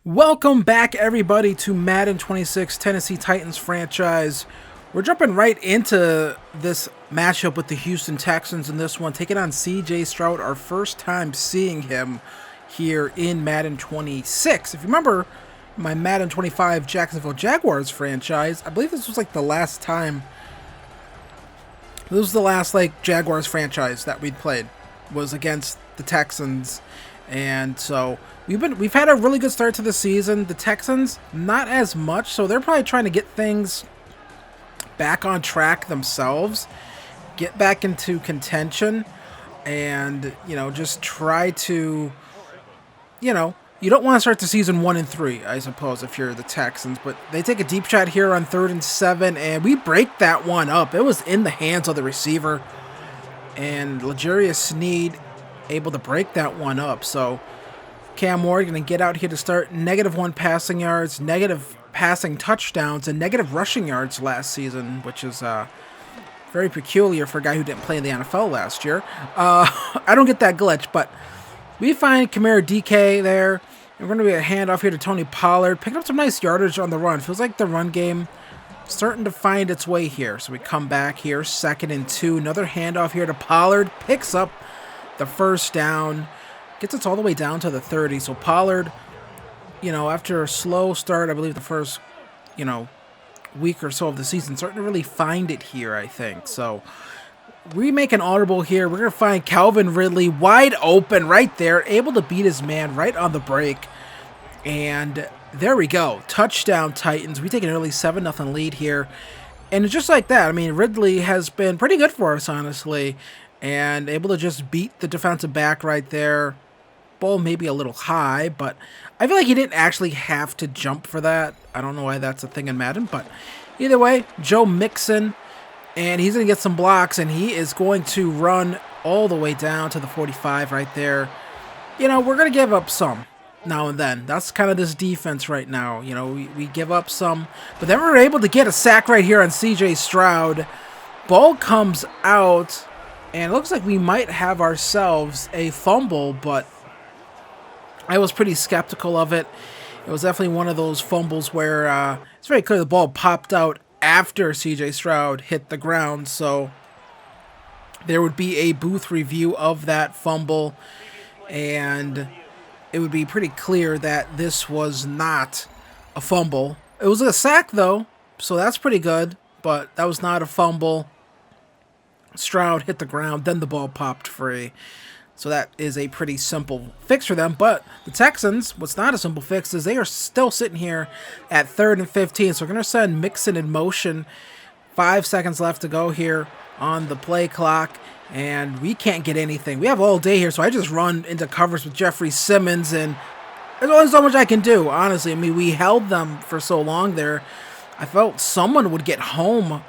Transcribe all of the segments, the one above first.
Welcome back, everybody, to Madden 26 Tennessee Titans franchise. We're jumping right into this matchup with the Houston Texans in this one, taking on CJ STROUD, our first time seeing him here in Madden 26. If you remember my Madden 25 Jacksonville Jaguars franchise, I believe this was like the last time. This was the last Jaguars franchise that we'd played, was against the Texans. And so we've had a really good start to the season. The Texans, not as much, so they're probably trying to get things back on track themselves, get back into contention, and just try to, you don't want to start the season 1-3, I suppose, if you're the Texans. But they take a deep shot here on 3rd and 7, and we break that one up. It was in the hands of the receiver, and L'Jarius Sneed able to break that one up. So Cam Ward going to get out here to start. -1 passing yards, negative passing touchdowns, and negative rushing yards last season, which is very peculiar for a guy who didn't play in the NFL last year. I don't get that glitch, but we find Kamara DK there. And we're going to be a handoff here to Tony Pollard. Picking up some nice yardage on the run. Feels like the run game starting to find its way here. So we come back here, 2nd and 2. Another handoff here to Pollard. Picks up the first down, gets us all the way down to the 30. So Pollard, after a slow start, I believe the first, week or so of the season, starting to really find it here, I think. So we make an audible here. We're going to find Calvin Ridley wide open right there, able to beat his man right on the break. And there we go. Touchdown, Titans. We take an early 7-0 lead here. And just like that, I mean, Ridley has been pretty good for us, honestly. And able to just beat the defensive back right there. Ball maybe a little high, but I feel like he didn't actually have to jump for that. I don't know why that's a thing in Madden, but either way, Joe Mixon, and he's going to get some blocks, and he is going to run all the way down to the 45 right there. We're going to give up some now and then. That's kind of this defense right now. We give up some, but then we're able to get a sack right here on CJ STROUD. Ball comes out, and it looks like we might have ourselves a fumble, but I was pretty skeptical of it. It was definitely one of those fumbles where it's very clear the ball popped out after CJ STROUD hit the ground, so there would be a booth review of that fumble, and it would be pretty clear that this was not a fumble. It was a sack, though, so that's pretty good, but that was not a fumble. STROUD hit the ground, then the ball popped free. So that is a pretty simple fix for them. But the Texans, what's not a simple fix is they are still sitting here at 3rd and 15. So we're going to send Mixon in motion. 5 seconds left to go here on the play clock. And we can't get anything. We have all day here, so I just run into covers with Jeffrey Simmons. And there's only so much I can do, honestly. I mean, we held them for so long there. I felt someone would get home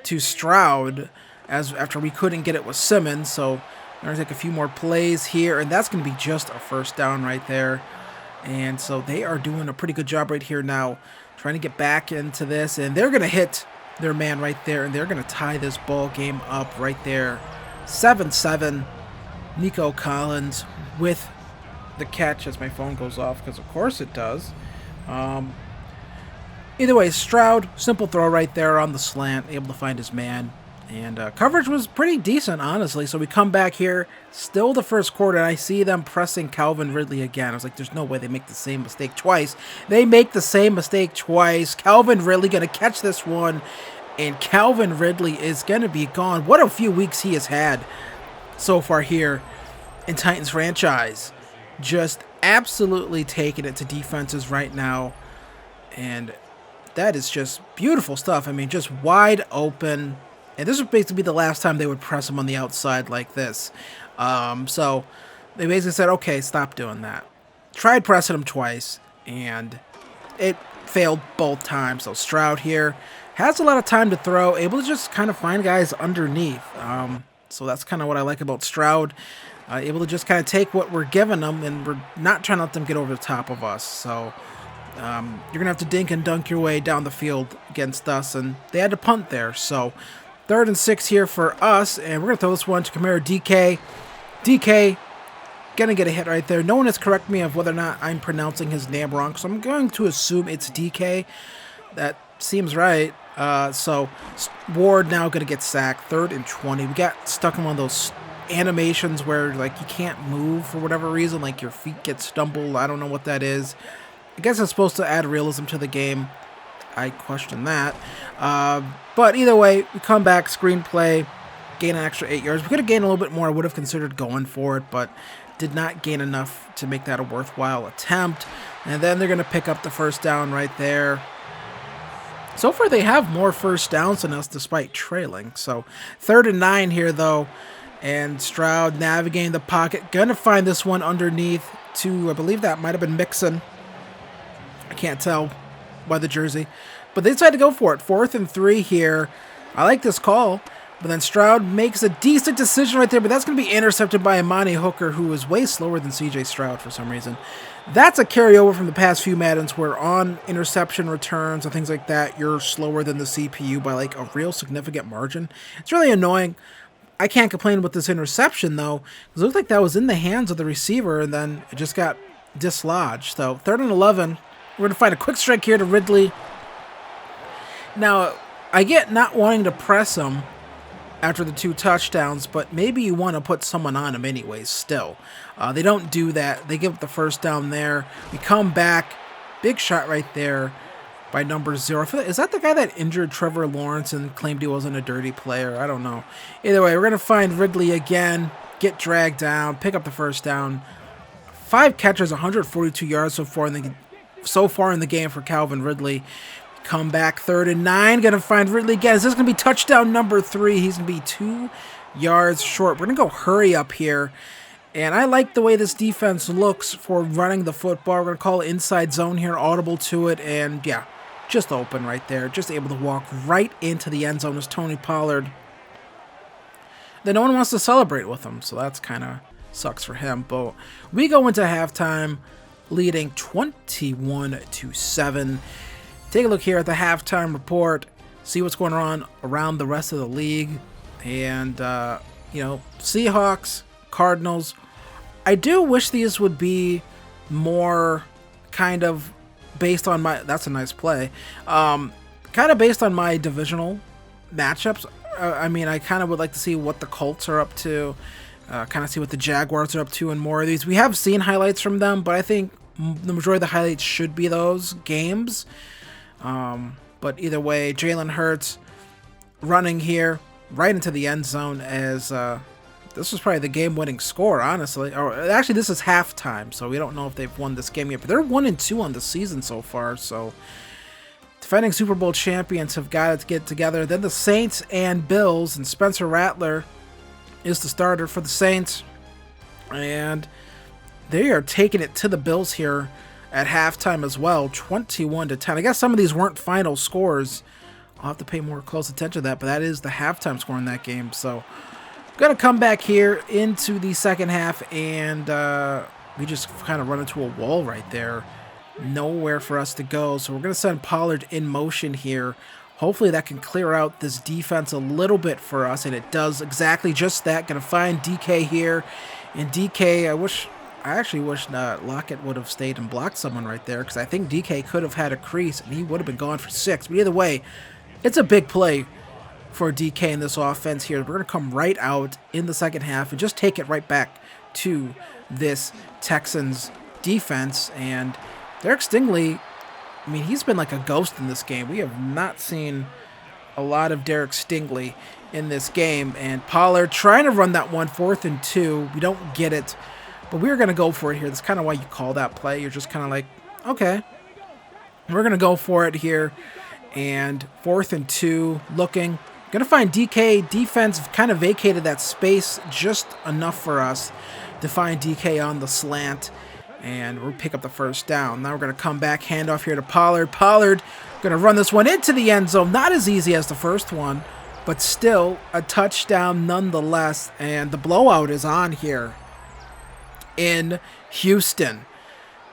to STROUD after we couldn't get it with Simmons. So we're going to take a few more plays here, and that's going to be just a first down right there. And so they are doing a pretty good job right here now, trying to get back into this, and they're going to hit their man right there, and they're going to tie this ball game up right there. 7-7, Nico Collins with the catch as my phone goes off, because of course it does. Either way, STROUD, simple throw right there on the slant, able to find his man. And coverage was pretty decent, honestly. So we come back here, still the first quarter, and I see them pressing Calvin Ridley again. I was like, there's no way they make the same mistake twice. They make the same mistake twice. Calvin Ridley going to catch this one, and Calvin Ridley is going to be gone. What a few weeks he has had so far here in Titans franchise. Just absolutely taking it to defenses right now. And that is just beautiful stuff. I mean, just wide open. And this would basically be the last time they would press him on the outside like this. So they basically said, okay, stop doing that. Tried pressing him twice, and it failed both times. So STROUD here has a lot of time to throw, able to just kind of find guys underneath. So that's kind of what I like about STROUD. Able to just kind of take what we're giving them, and we're not trying to let them get over the top of us. So you're going to have to dink and dunk your way down the field against us, and they had to punt there. So 3rd and 6 here for us, and we're going to throw this one to Kamara DK. DK gonna get a hit right there. No one has corrected me of whether or not I'm pronouncing his name wrong, so I'm going to assume it's DK. That seems right. So Ward now gonna get sacked. 3rd and 20. We got stuck in one of those animations where like you can't move for whatever reason, like your feet get stumbled. I don't know what that is. I guess it's supposed to add realism to the game. I question that. But either way, we come back, screenplay, gain an extra 8 yards. We could have gained a little bit more. I would have considered going for it, but did not gain enough to make that a worthwhile attempt. And then they're going to pick up the first down right there. So far, they have more first downs than us despite trailing. So 3rd and 9 here, though. And Stroud navigating the pocket. Going to find this one underneath to, I believe that might have been Mixon. I can't tell by the jersey. But they decided to go for it. 4th and 3 here. I like this call. But then Stroud makes a decent decision right there. But that's going to be intercepted by Imani Hooker, who is way slower than CJ Stroud for some reason. That's a carryover from the past few Maddens where on interception returns and things like that, you're slower than the CPU by like a real significant margin. It's really annoying. I can't complain about this interception, though, because it looked like that was in the hands of the receiver, and then it just got dislodged. So 3rd and 11. We're going to find a quick strike here to Ridley. Now, I get not wanting to press him after the 2 touchdowns, but maybe you want to put someone on him anyways still. They don't do that. They give up the first down there. We come back. Big shot right there by number 0. Is that the guy that injured Trevor Lawrence and claimed he wasn't a dirty player? I don't know. Either way, we're going to find Ridley again, get dragged down, pick up the first down. 5 catches, 142 yards so far in the game for Calvin Ridley. Come back 3rd and 9. Going to find Ridley again. Is this going to be touchdown number 3? He's going to be 2 yards short. We're going to go hurry up here. And I like the way this defense looks for running the football. We're going to call it inside zone here, audible to it. And yeah, just open right there. Just able to walk right into the end zone as Tony Pollard. Then no one wants to celebrate with him. So that's kind of sucks for him. But we go into halftime leading 21-7. Take a look here at the halftime report, see what's going on around the rest of the league, and, Seahawks, Cardinals. I do wish these would be more kind of based on my, that's a nice play, kind of based on my divisional matchups. I mean, I kind of would like to see what the Colts are up to, kind of see what the Jaguars are up to and more of these. We have seen highlights from them, but I think the majority of the highlights should be those games. But either way, Jalen Hurts running here right into the end zone as this was probably the game-winning score, honestly. Or actually, this is halftime, so we don't know if they've won this game yet. But they're 1-2 on the season so far, so defending Super Bowl champions have got to get together. Then the Saints and Bills, and Spencer Rattler is the starter for the Saints, and they are taking it to the Bills here at halftime as well, 21-10. I guess some of these weren't final scores. I'll have to pay more close attention to that, but that is the halftime score in that game. So, going to come back here into the second half, and we just kind of run into a wall right there. Nowhere for us to go, so we're going to send Pollard in motion here. Hopefully that can clear out this defense a little bit for us, and it does exactly just that. Going to find DK here, and DK, I actually wish Lockett would have stayed and blocked someone right there, because I think DK could have had a crease and he would have been gone for 6. But either way, it's a big play for DK in this offense here. We're going to come right out in the second half and just take it right back to this Texans defense. And Derek Stingley, I mean, he's been like a ghost in this game. We have not seen a lot of Derek Stingley in this game. And Pollard trying to run that one, 4th and 2. We don't get it. But we're going to go for it here. That's kind of why you call that play. You're just kind of like, okay, we're going to go for it here. And 4th and 2, looking. Going to find DK. Defense kind of vacated that space just enough for us to find DK on the slant. And we'll pick up the first down. Now we're going to come back, handoff here to Pollard. Pollard going to run this one into the end zone. Not as easy as the first one, but still a touchdown nonetheless. And the blowout is on here in Houston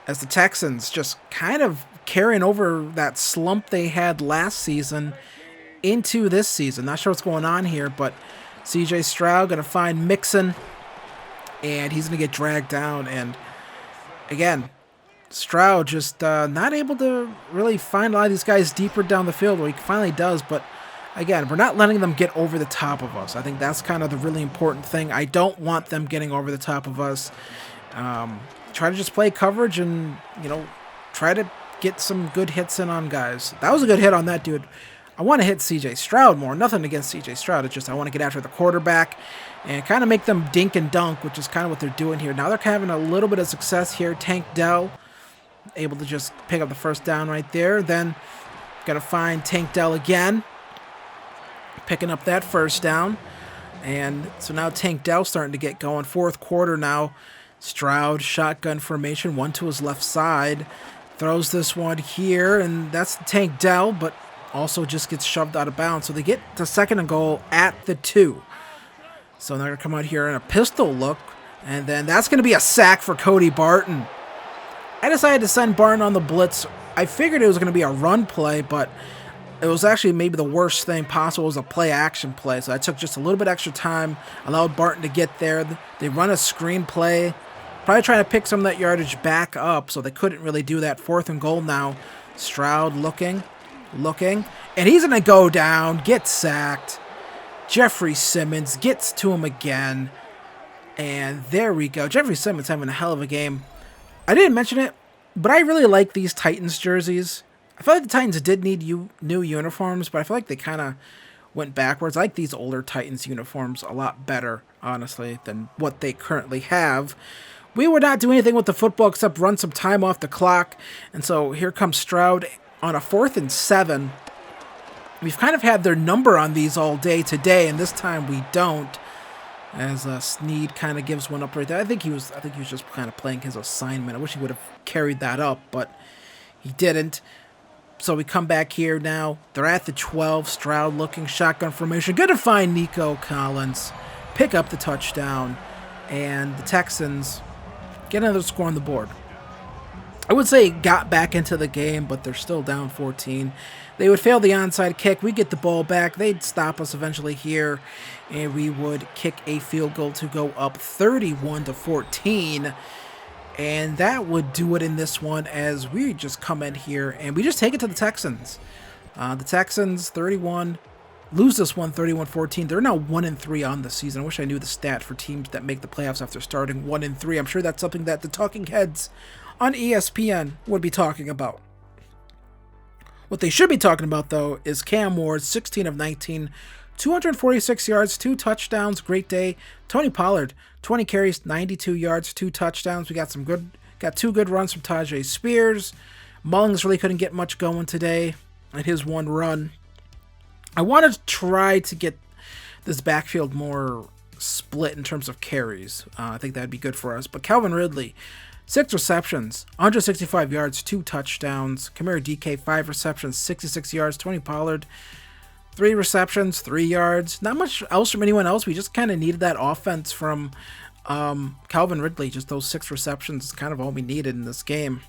as the Texans just kind of carrying over that slump they had last season into this season. Not sure what's going on here, but CJ Stroud going to find Mixon and he's going to get dragged down. And again, Stroud just not able to really find a lot of these guys deeper down the field. Well, he finally does, but again, we're not letting them get over the top of us. I think that's kind of the really important thing. I don't want them getting over the top of us. Try to just play coverage and, try to get some good hits in on guys. That was a good hit on that dude. I want to hit CJ Stroud more. Nothing against CJ Stroud. It's just I want to get after the quarterback and kind of make them dink and dunk, which is kind of what they're doing here. Now they're having a little bit of success here. Tank Dell able to just pick up the first down right there. Then going to find Tank Dell again, picking up that first down. And so now Tank Dell starting to get going. Fourth quarter now. Stroud, shotgun formation, one to his left side. Throws this one here, and that's Tank Dell, but also just gets shoved out of bounds. So they get to 2nd and goal at the 2. So they're going to come out here in a pistol look, and then that's going to be a sack for Cody Barton. I decided to send Barton on the blitz. I figured it was going to be a run play, but it was actually maybe the worst thing possible. It was a play-action play, so I took just a little bit extra time, allowed Barton to get there. They run a screen play, probably trying to pick some of that yardage back up, so they couldn't really do that. 4th and goal now. Stroud looking, and he's going to go down, get sacked. Jeffrey Simmons gets to him again, and there we go. Jeffrey Simmons having a hell of a game. I didn't mention it, but I really like these Titans jerseys. I feel like the Titans did need new uniforms, but I feel like they kind of went backwards. I like these older Titans uniforms a lot better, honestly, than what they currently have. We would not do anything with the football except run some time off the clock, and so here comes Stroud on a 4th and 7. We've kind of had their number on these all day today, and this time we don't. As Snead kind of gives one up right there. I think he was just kind of playing his assignment. I wish he would have carried that up, but he didn't. So we come back here now. They're at the 12. Stroud looking, shotgun formation. Good to find Nico Collins. Pick up the touchdown. And the Texans get another score on the board. I would say got back into the game, but they're still down 14. They would fail the onside kick. We get the ball back. They'd stop us eventually here, and we would kick a field goal to go up 31-14. And that would do it in this one as we just come in here and we just take it to the Texans. The Texans 31 lose this one 31-14. They're now 1-3 on the season. I wish I knew the stat for teams that make the playoffs after starting 1-3. I'm sure that's something that the talking heads on ESPN would be talking about. What they should be talking about, though, is Cam Ward, 16 of 19, 246 yards, 2 touchdowns, great day. Tony Pollard, 20 carries, 92 yards, 2 touchdowns. We got 2 good runs from Tajay Spears. Mullings really couldn't get much going today at his one run. I want to try to get this backfield more split in terms of carries. I think that'd be good for us. But Calvin Ridley, 6 receptions, 165 yards, 2 touchdowns. Kamara DK, 5 receptions, 66 yards. Tony Pollard, 3 receptions, 3 yards. Not much else from anyone else. We just kind of needed that offense from Calvin Ridley. Just those 6 receptions is kind of all we needed in this game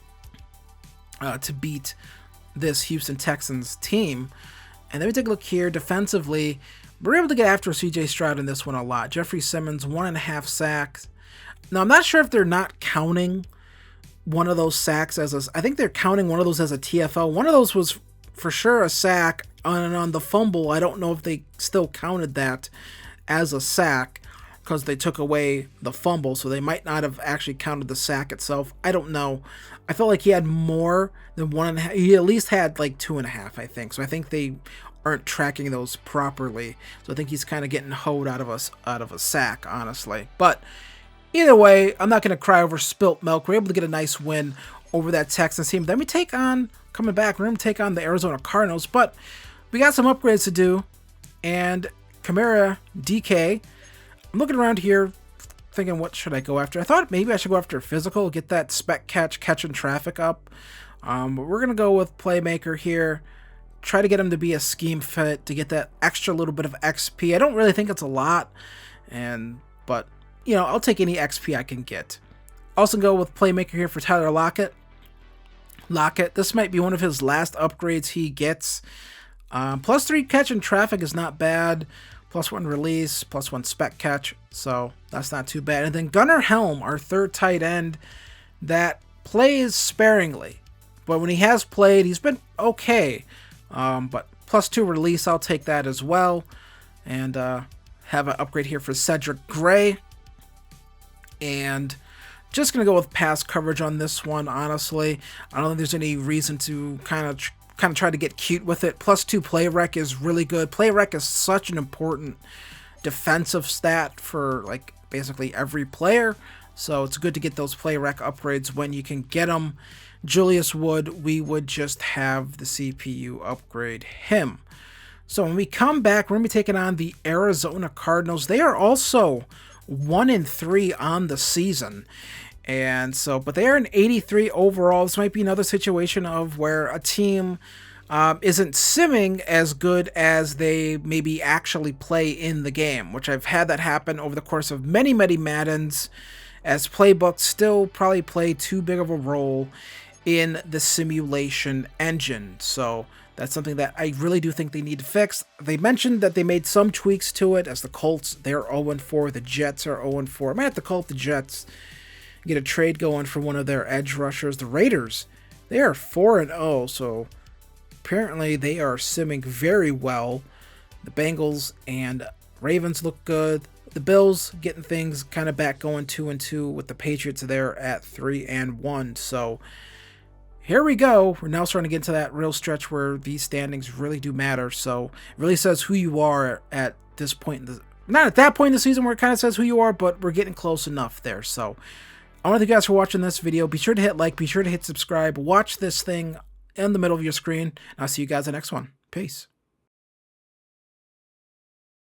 to beat this Houston Texans team. And then we take a look here. Defensively, we're able to get after CJ Stroud in this one a lot. Jeffrey Simmons, 1.5 sacks. Now, I'm not sure if they're not counting one of those sacks I think they're counting one of those as a TFL. One of those was for sure a sack, and on the fumble, I don't know if they still counted that as a sack because they took away the fumble, so they might not have actually counted the sack itself. I don't know. I felt like he had more than 1.5. He at least had like 2.5, I think. So I think they aren't tracking those properly. So I think he's kind of getting hoed out of a sack, honestly. But either way, I'm not going to cry over spilt milk. We're able to get a nice win over that Texans team. Then we coming back, we're going to take on the Arizona Cardinals. But we got some upgrades to do. And Kamara DK, I'm looking around here thinking, what should I go after? I thought maybe I should go after physical, get that spec catching traffic up. But we're going to go with playmaker here. Try to get him to be a scheme fit to get that extra little bit of XP. I don't really think it's a lot. But I'll take any XP I can get. Also go with playmaker here for Tyler Lockett. This might be one of his last upgrades he gets. +3 catch and traffic is not bad. +1 release, +1 spec catch, so that's not too bad. And then Gunnar Helm, our third tight end, that plays sparingly. But when he has played, he's been okay. But +2 release, I'll take that as well. And have an upgrade here for Cedric Gray. And just going to go with pass coverage on this one, honestly. I don't think there's any reason to kind of try to get cute with it. +2 play rec is really good. Play rec is such an important defensive stat for like basically every player. So it's good to get those play rec upgrades when you can get them. Julius Wood, we would just have the CPU upgrade him. So when we come back, we're going to be taking on the Arizona Cardinals. They are also 1-3 on the season. And so, but they are an 83 overall. This might be another situation of where a team isn't simming as good as they maybe actually play in the game, which I've had that happen over the course of many, many Maddens, as playbooks still probably play too big of a role in the simulation engine. So that's something that I really do think they need to fix. They mentioned that they made some tweaks to it, as the Colts, they're 0-4, the Jets are 0-4. I might have to call up the Jets, get a trade going for one of their edge rushers. The Raiders, they are 4-0, so apparently they are simming very well. The Bengals and Ravens look good. The Bills getting things kind of back going 2-2, with the Patriots there at 3-1. So here we go. We're now starting to get into that real stretch where these standings really do matter. So it really says who you are at this point. Not at that point in the season where it kind of says who you are, but we're getting close enough there. So I want to thank you guys for watching this video. Be sure to hit like, be sure to hit subscribe. Watch this thing in the middle of your screen. And I'll see you guys in the next one. Peace.